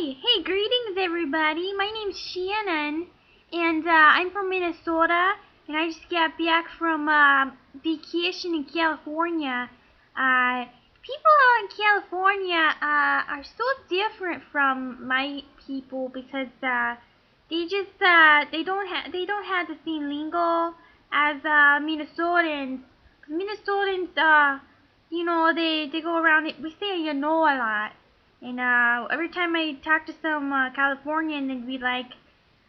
Hey, greetings everybody. My name's Shannon, and I'm from Minnesota, and I just got back from vacation in California. People out in California are so different from my people because they don't have the same lingo as Minnesotans. Minnesotans, they go around. We say a lot. And every time I talk to some Californian, they'd be like,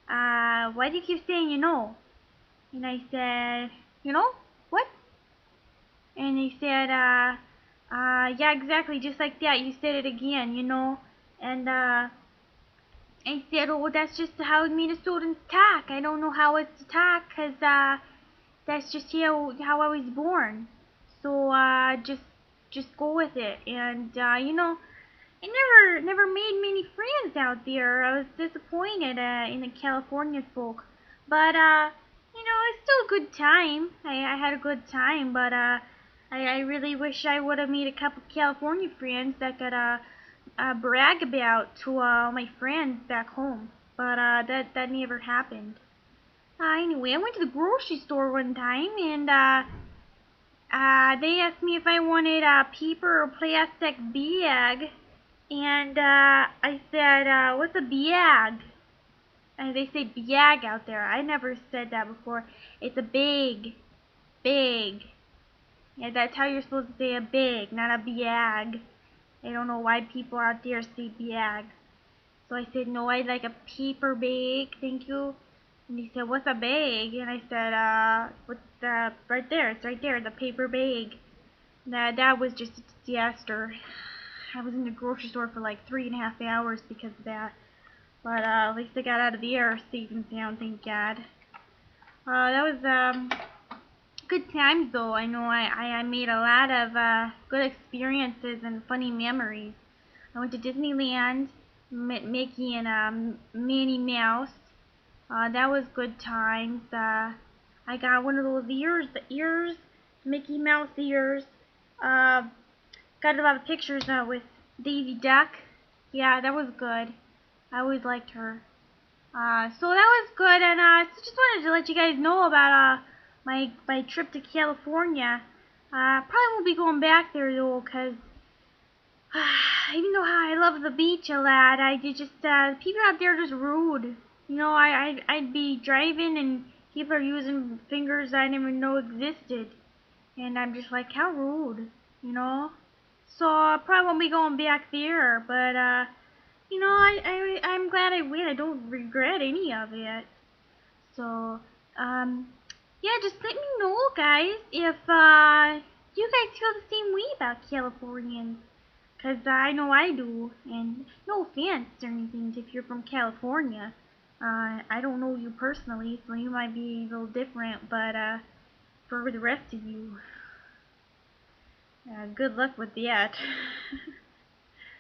why do you keep saying you know? And I said, you know? What? And they said, yeah, exactly, just like that. You said it again, you know? And I said, oh, that's just how Minnesotans talk. I don't know how else to talk, because that's just how I was born. So just go with it. And, I never made many friends out there. I was disappointed in the California folk. But, it's still a good time. I had a good time, but, I really wish I would have made a couple California friends that could, brag about to, my friends back home. But, that never happened. Anyway, I went to the grocery store one time, and, they asked me if I wanted a paper or plastic bag. And I said, what's a bag? And they say bag out there. I never said that before. It's a bag. Yeah, that's how you're supposed to say a bag, not a bag. I don't know why people out there say bag. So I said, no, I'd like a paper bag, thank you. And he said, what's a bag? And I said, what's right there, it's right there, the paper bag. That was just a disaster. I was in the grocery store for like 3.5 hours because of that. But at least I got out of the air safe and sound, thank God. That was good times though. I know I made a lot of good experiences and funny memories. I went to Disneyland, met Mickey and Minnie Mouse. That was good times. I got one of those ears, Mickey Mouse ears. Got a lot of pictures with Daisy Duck. Yeah, that was good. I always liked her. So that was good, and so just wanted to let you guys know about my trip to California. Probably won't be going back there though, cause even though I love the beach a lot, I did just people out there are just rude. I'd be driving and people are using fingers I didn't even know existed, and I'm just like, how rude, you know. So I probably won't be going back there, but I'm glad I went. I don't regret any of it. So yeah, just let me know, guys, if you guys feel the same way about Californians, 'cause I know I do. And no offense or anything if you're from California. I don't know you personally, so you might be a little different, but for the rest of you, good luck with that.